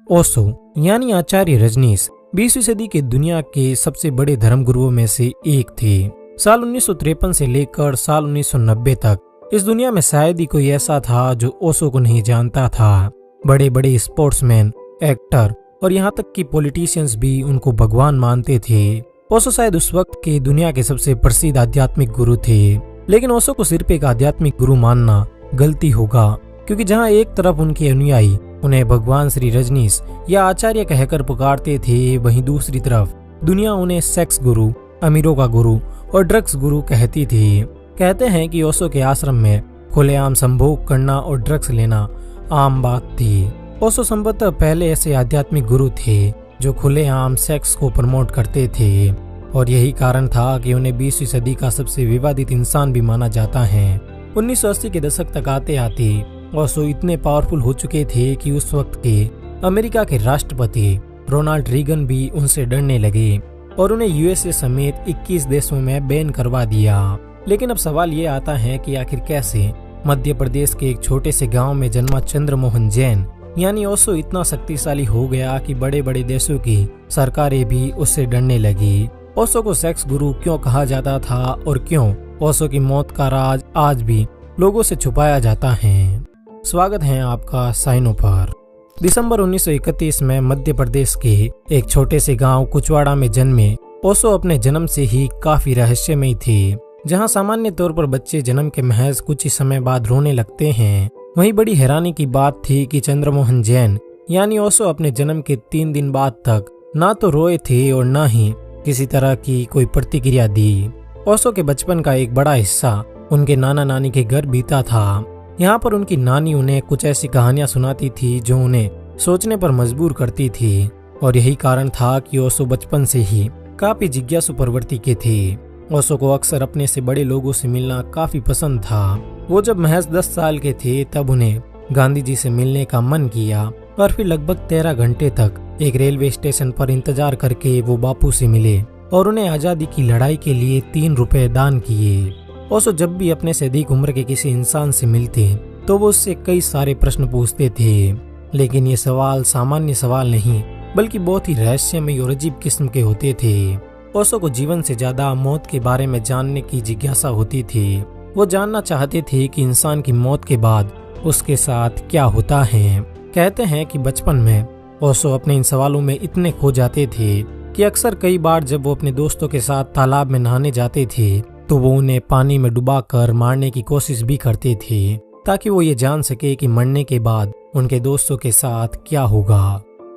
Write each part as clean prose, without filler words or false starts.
ओशो यानी आचार्य रजनीश 20वीं सदी के दुनिया के सबसे बड़े धर्मगुरुओं में से एक थे। साल 1953 से लेकर साल 1990 तक इस दुनिया में शायद ही कोई ऐसा था जो ओशो को नहीं जानता था। बड़े बड़े स्पोर्ट्समैन, एक्टर और यहाँ तक कि पॉलिटिशियंस भी उनको भगवान मानते थे। ओशो शायद उस वक्त के दुनिया के सबसे प्रसिद्ध आध्यात्मिक गुरु थे, लेकिन ओशो को सिर्फ एक आध्यात्मिक गुरु मानना गलती होगा, क्योंकि जहाँ एक तरफ उनके अनुयायी उन्हें भगवान श्री रजनीश या आचार्य कहकर पुकारते थे, वहीं दूसरी तरफ दुनिया उन्हें सेक्स गुरु, अमीरों का गुरु और ड्रग्स गुरु कहती थी। कहते हैं कि ओशो के आश्रम में खुलेआम संभोग करना और ड्रग्स लेना आम बात थी। ओशो संभवतः पहले ऐसे आध्यात्मिक गुरु थे जो खुलेआम सेक्स को प्रमोट करते थे, और यही कारण था कि उन्हें 20वीं सदी का सबसे विवादित इंसान भी माना जाता है। 1980 के दशक तक आते आते ओशो इतने पावरफुल हो चुके थे कि उस वक्त के अमेरिका के राष्ट्रपति रोनाल्ड रीगन भी उनसे डरने लगे और उन्हें यूएसए समेत 21 देशों में बैन करवा दिया। लेकिन अब सवाल ये आता है कि आखिर कैसे मध्य प्रदेश के एक छोटे से गांव में जन्मा चंद्रमोहन जैन यानी ओशो इतना शक्तिशाली हो गया कि बड़े बड़े देशों की सरकारें भी उससे डरने लगी। ओशो को सेक्स गुरु क्यों कहा जाता था और क्यों ओशो की मौत का राज आज भी लोगों से छुपाया जाता है? स्वागत है आपका साइनो पर। दिसंबर 1931 में मध्य प्रदेश के एक छोटे से गांव कुचवाड़ा में जन्मे ओशो अपने जन्म से ही काफी रहस्यमयी थे। जहां सामान्य तौर पर बच्चे जन्म के महज कुछ ही समय बाद रोने लगते हैं, वहीं बड़ी हैरानी की बात थी कि चंद्रमोहन जैन यानी ओशो अपने जन्म के 3 दिन बाद तक ना तो रोए थे और ना ही किसी तरह की कोई प्रतिक्रिया दी। ओशो के बचपन का एक बड़ा हिस्सा उनके नाना नानी के घर बीता था। यहाँ पर उनकी नानी उन्हें कुछ ऐसी कहानियां सुनाती थी जो उन्हें सोचने पर मजबूर करती थी, और यही कारण था कि ओशो बचपन से ही काफी जिज्ञासु प्रवृत्ति के थे। ओशो को अक्सर अपने से बड़े लोगों से मिलना काफी पसंद था। वो जब महज 10 साल के थे तब उन्हें गांधी जी से मिलने का मन किया और फिर लगभग 13 घंटे तक एक रेलवे स्टेशन पर इंतजार करके वो बापू से मिले और उन्हें आजादी की लड़ाई के लिए 3 रुपए दान किए। ओशो जब भी अपने से अधिक उम्र के किसी इंसान से मिलते तो वो उससे कई सारे प्रश्न पूछते थे, लेकिन ये सवाल सामान्य सवाल नहीं बल्कि बहुत ही रहस्यमयी और अजीब किस्म के होते थे। ओशो को जीवन से ज्यादा मौत के बारे में जानने की जिज्ञासा होती थी। वो जानना चाहते थे कि इंसान की मौत के बाद उसके साथ क्या होता है। कहते हैं कि बचपन में ओशो अपने इन सवालों में इतने खो जाते थे कि अक्सर कई बार जब वो अपने दोस्तों के साथ तालाब में नहाने जाते थे तो वो उन्हें पानी में डुबाकर मारने की कोशिश भी करते थे, ताकि वो ये जान सके कि मरने के बाद उनके दोस्तों के साथ क्या होगा।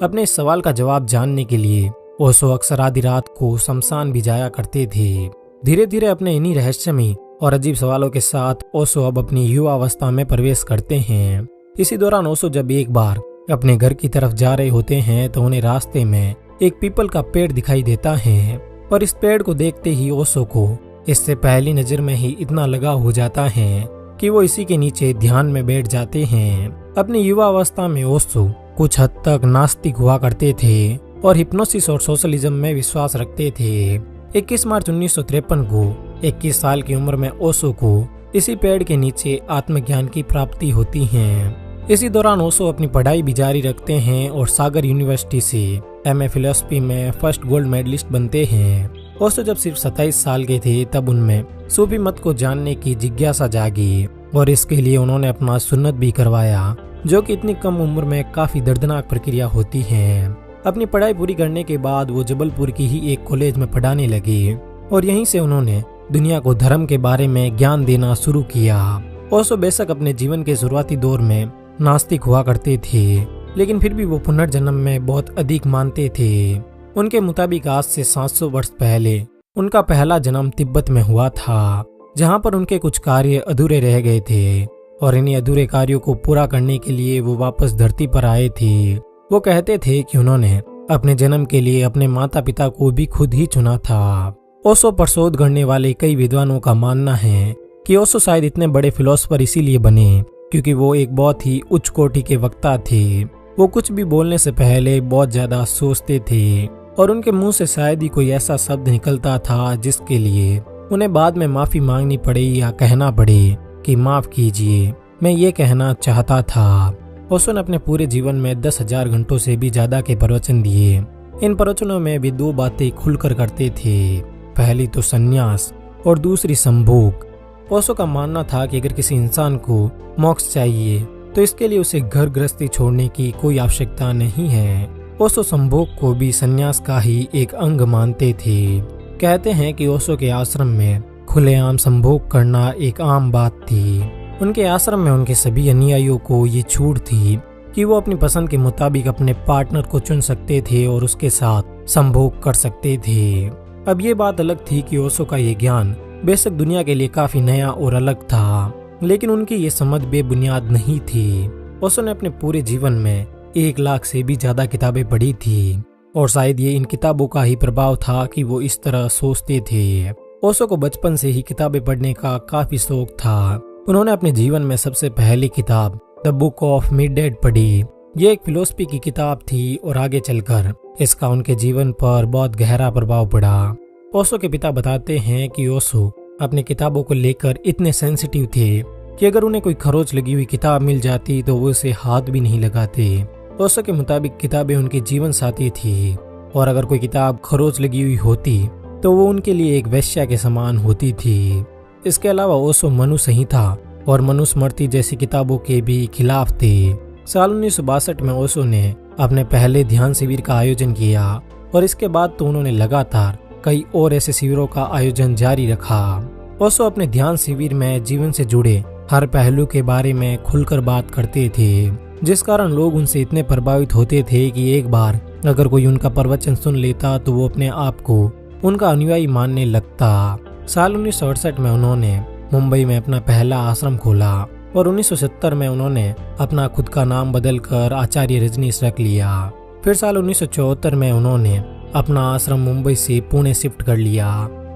अपने इस सवाल का जवाब जानने के लिए ओशो अक्सर आधी रात को शमशान भी जाया करते थे। धीरे धीरे अपने इन्हीं रहस्यमयी और अजीब सवालों के साथ ओशो अब अपनी युवा अवस्था में प्रवेश करते हैं। इसी दौरान ओशो जब एक बार अपने घर की तरफ जा रहे होते हैं तो उन्हें रास्ते में एक पीपल का पेड़ दिखाई देता है, और इस पेड़ को देखते ही ओशो को इससे पहली नजर में ही इतना लगाव हो जाता है कि वो इसी के नीचे ध्यान में बैठ जाते हैं। अपनी युवा अवस्था में ओशो कुछ हद तक नास्तिक हुआ करते थे और हिप्नोसिस और सोशलिज्म में विश्वास रखते थे। 21 मार्च 1953 को 21 साल की उम्र में ओशो को इसी पेड़ के नीचे आत्मज्ञान की प्राप्ति होती है। इसी दौरान ओशो अपनी पढ़ाई भी जारी रखते हैं और सागर यूनिवर्सिटी से एमए फिलोसफी में फर्स्ट गोल्ड मेडलिस्ट बनते हैं। ओशो जब सिर्फ 27 साल के थे तब उनमें सूफी मत को जानने की जिज्ञासा जागी, और इसके लिए उन्होंने अपना सुन्नत भी करवाया, जो कि इतनी कम उम्र में काफी दर्दनाक प्रक्रिया होती है। अपनी पढ़ाई पूरी करने के बाद वो जबलपुर की ही एक कॉलेज में पढ़ाने लगे और यहीं से उन्होंने दुनिया को धर्म के बारे में ज्ञान देना शुरू किया। ओशो बेशक अपने जीवन के शुरुआती दौर में नास्तिक हुआ करते थे, लेकिन फिर भी वो पुनर्जन्म में बहुत अधिक मानते थे। उनके मुताबिक आज से 700 वर्ष पहले उनका पहला जन्म तिब्बत में हुआ था, जहां पर उनके कुछ कार्य अधूरे रह गए थे और इन्हीं अधूरे कार्यों को पूरा करने के लिए वो वापस धरती पर आए थे। वो कहते थे कि उन्होंने अपने जन्म के लिए अपने माता पिता को भी खुद ही चुना था। ओशो पर शोध करने वाले कई विद्वानों का मानना है कि ओशो शायद इतने बड़े फिलोसोफर इसीलिए बने क्योंकि वो एक बहुत ही उच्च कोटि के वक्ता थे। वो कुछ भी बोलने से पहले बहुत ज्यादा सोचते थे और उनके मुंह से शायद ही कोई ऐसा शब्द निकलता था जिसके लिए उन्हें बाद में माफी मांगनी पड़े या कहना पड़े कि माफ कीजिए, मैं ये कहना चाहता था। ओशो ने अपने पूरे जीवन में 10,000 घंटों से भी ज्यादा के प्रवचन दिए। इन प्रवचनों में भी दो बातें खुलकर करते थे, पहली तो संन्यास और दूसरी संभोग। ओशो का मानना था कि अगर किसी इंसान को मोक्ष चाहिए तो इसके लिए उसे घर गृहस्थी छोड़ने की कोई आवश्यकता नहीं है। ओशो संभोग को भी संन्यास का ही एक अंग मानते थे। कहते हैं कि ओशो के आश्रम में खुलेआम संभोग करना एक आम बात थी। उनके आश्रम में उनके सभी अनुयायियों को ये छूट थी कि वो अपनी पसंद के मुताबिक अपने पार्टनर को चुन सकते थे और उसके साथ संभोग कर सकते थे। अब ये बात अलग थी कि ओशो का ये ज्ञान बेशक दुनिया के लिए काफी नया और अलग था, लेकिन उनकी ये समझ बेबुनियाद नहीं थी। ओशो ने अपने पूरे जीवन में 1 लाख से भी ज्यादा किताबें पढ़ी थी और शायद ये इन किताबों का ही प्रभाव था कि वो इस तरह सोचते थे। ओशो को बचपन से ही किताबें पढ़ने का काफी शौक था। उन्होंने अपने जीवन में सबसे पहली किताब द बुक ऑफ मिड-डेड पढ़ी। ये एक फिलोसफी की किताब थी और आगे चलकर इसका उनके जीवन पर बहुत गहरा प्रभाव पड़ा। ओशो के पिता बताते हैं कि ओशो अपनी किताबों को लेकर इतने सेंसिटिव थे कि अगर उन्हें कोई खरोच लगी हुई किताब मिल जाती तो वो उसे हाथ भी नहीं लगाते। ओशो के मुताबिक किताबें उनके जीवन साथी थी और अगर कोई किताब खरोच लगी हुई होती तो वो उनके लिए एक वेश्या के समान होती थी। इसके अलावा ओशो मनुसंहिता और मनुस्मृति जैसी किताबों के भी खिलाफ थे। साल 1962 में ओशो ने अपने पहले ध्यान शिविर का आयोजन किया और इसके बाद तो उन्होंने लगातार कई और ऐसे शिविरों का आयोजन जारी रखा। ओशो अपने ध्यान शिविर में जीवन से जुड़े हर पहलू के बारे में खुलकर बात करते थे, जिस कारण लोग उनसे इतने प्रभावित होते थे कि एक बार अगर कोई उनका प्रवचन सुन लेता तो वो अपने आप को उनका अनुयायी मानने लगता। साल 1968 में उन्होंने मुंबई में अपना पहला आश्रम खोला और 1970 में उन्होंने अपना खुद का नाम बदलकर आचार्य रजनीश रख लिया। फिर साल 1974 में उन्होंने अपना आश्रम मुंबई से पुणे शिफ्ट कर लिया।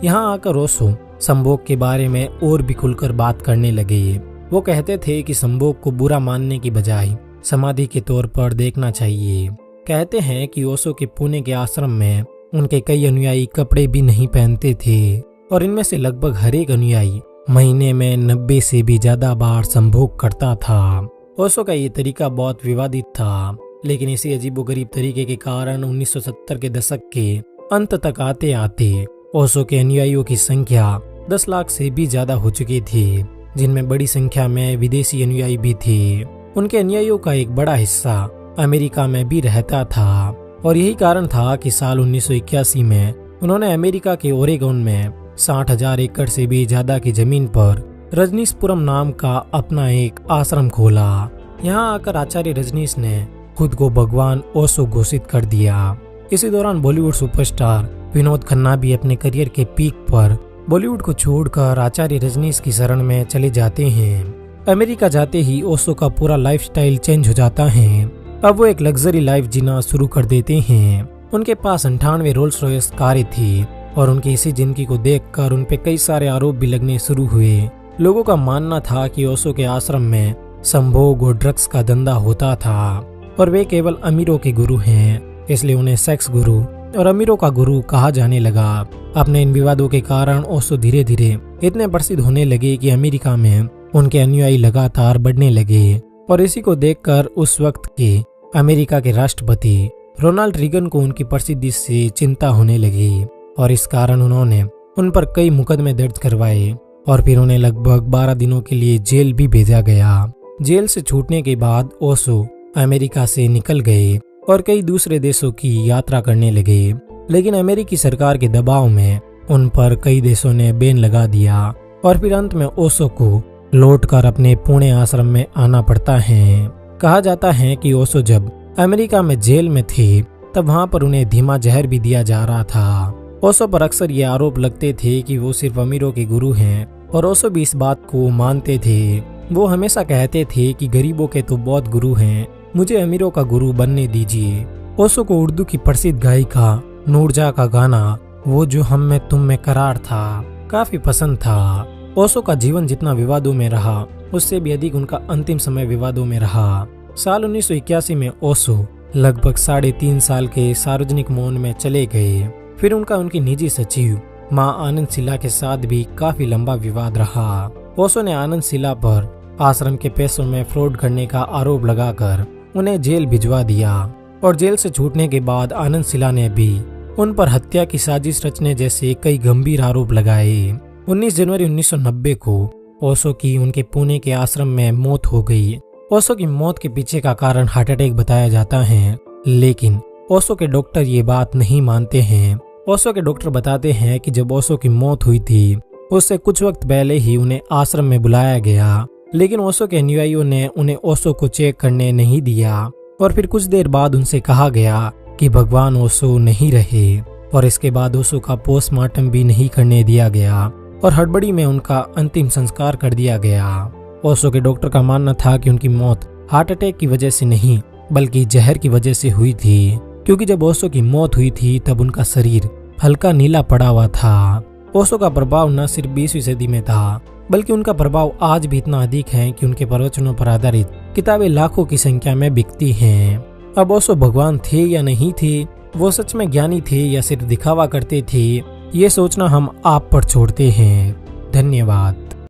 यहाँ आकर ओशो संभोग के बारे में और भी खुलकर बात करने लगे। वो कहते थे कि संभोग को बुरा मानने की बजाय समाधि के तौर पर देखना चाहिए। कहते हैं कि ओशो के पुणे के आश्रम में उनके कई अनुयायी कपड़े भी नहीं पहनते थे और इनमें से लगभग हर एक अनुयायी महीने में 90 से भी ज्यादा बार संभोग करता था। ओशो का ये तरीका बहुत विवादित था, लेकिन इसी अजीबोगरीब तरीके के कारण 1970 के दशक के अंत तक आते आते ओशो के अनुयायियों की संख्या 10 लाख से भी ज्यादा हो चुकी थी, जिनमें बड़ी संख्या में विदेशी अनुयायी भी थे। उनके अनुयायियों का एक बड़ा हिस्सा अमेरिका में भी रहता था और यही कारण था कि साल 1981 में उन्होंने अमेरिका के ओरेगोन में 60,000 एकड़ से भी ज्यादा की जमीन पर रजनीशपुरम नाम का अपना एक आश्रम खोला। यहाँ आकर आचार्य रजनीश ने खुद को भगवान ओशो घोषित कर दिया। इसी दौरान बॉलीवुड सुपरस्टार विनोद खन्ना भी अपने करियर के पीक पर बॉलीवुड को छोड़कर आचार्य रजनीश की शरण में चले जाते हैं। अमेरिका जाते ही ओशो का पूरा लाइफस्टाइल चेंज हो जाता है। अब वो एक लग्जरी लाइफ जीना शुरू कर देते हैं। उनके पास 98 रोल्स रॉयस कारें थी और उनकी इसी जिंदगी को देखकर उन पे कई सारे आरोप भी लगने शुरू हुए। लोगों का मानना था कि ओशो के आश्रम में संभोग और ड्रग्स का धंधा होता था और वे केवल अमीरों के गुरु हैं, इसलिए उन्हें सेक्स गुरु और अमीरों का गुरु कहा जाने लगा। अपने इन विवादों के कारण ओशो धीरे धीरे इतने प्रसिद्ध होने लगे कि अमेरिका में उनके अनुयायी लगातार बढ़ने लगे और इसी को देखकर उस वक्त के अमेरिका के राष्ट्रपति रोनाल्ड रीगन को उनकी प्रसिद्धि से चिंता होने लगी और इस कारण उन्होंने उन पर कई मुकदमे दर्ज करवाए और फिर उन्हें लगभग 12 दिनों के लिए जेल भी भेजा गया। जेल से छूटने के बाद ओशो अमेरिका से निकल गए और कई दूसरे देशों की यात्रा करने लगे, लेकिन अमेरिकी सरकार के दबाव में उन पर कई देशों ने बैन लगा दिया और फिर अंत में ओशो को लौटकर अपने पुणे आश्रम में आना पड़ता है। कहा जाता है कि ओशो जब अमेरिका में जेल में थे तब वहाँ पर उन्हें धीमा जहर भी दिया जा रहा था। ओशो पर अक्सर ये आरोप लगते थे कि वो सिर्फ अमीरों के गुरु हैं और ओशो भी इस बात को मानते थे। वो हमेशा कहते थे कि गरीबों के तो बहुत गुरु हैं, मुझे अमीरों का गुरु बनने दीजिए। ओशो को उर्दू की प्रसिद्ध गायिका नूरजहाँ का गाना वो जो हम में तुम में करार था काफी पसंद था। ओशो का जीवन जितना विवादों में रहा उससे भी अधिक उनका अंतिम समय विवादों में रहा। साल 1981 में ओशो लगभग 3.5 साल के सार्वजनिक मौन में चले गए। फिर उनका उनकी निजी सचिव मां आनंद शिला के साथ भी काफी लंबा विवाद रहा। ओशो ने आनंद शिला पर आश्रम के पैसों में फ्रॉड करने का आरोप लगाकर उन्हें जेल भिजवा दिया और जेल से छूटने के बाद आनंद शिला ने भी उन पर हत्या की साजिश रचने जैसे कई गंभीर आरोप लगाए। 19 जनवरी 1990 को ओशो की उनके पुणे के आश्रम में मौत हो गई। ओशो की मौत के पीछे का कारण हार्ट अटैक बताया जाता है, लेकिन ओशो के डॉक्टर ये बात नहीं मानते हैं। ओशो के डॉक्टर बताते हैं कि जब ओशो की मौत हुई थी उससे कुछ वक्त पहले ही उन्हें आश्रम में बुलाया गया, लेकिन ओशो के अनुयायियों ने उन्हें ओशो को चेक करने नहीं दिया और फिर कुछ देर बाद उनसे कहा गया कि भगवान ओशो नहीं रहे और इसके बाद ओशो का पोस्टमार्टम भी नहीं करने दिया गया और हड़बड़ी में उनका अंतिम संस्कार कर दिया गया। ओशो के डॉक्टर का मानना था कि उनकी मौत हार्ट अटैक की वजह से नहीं बल्कि जहर की वजह से हुई थी, क्योंकि जब ओशो की मौत हुई थी तब उनका शरीर हल्का नीला पड़ा हुआ था। ओशो का प्रभाव न सिर्फ 20वीं सदी में था बल्कि उनका प्रभाव आज भी इतना अधिक है कि उनके प्रवचनों पर आधारित किताबें लाखों की संख्या में बिकती हैं। अब ओशो भगवान थे या नहीं थे, वो सच में ज्ञानी थे या सिर्फ दिखावा करते थे, ये सोचना हम आप पर छोड़ते हैं। धन्यवाद।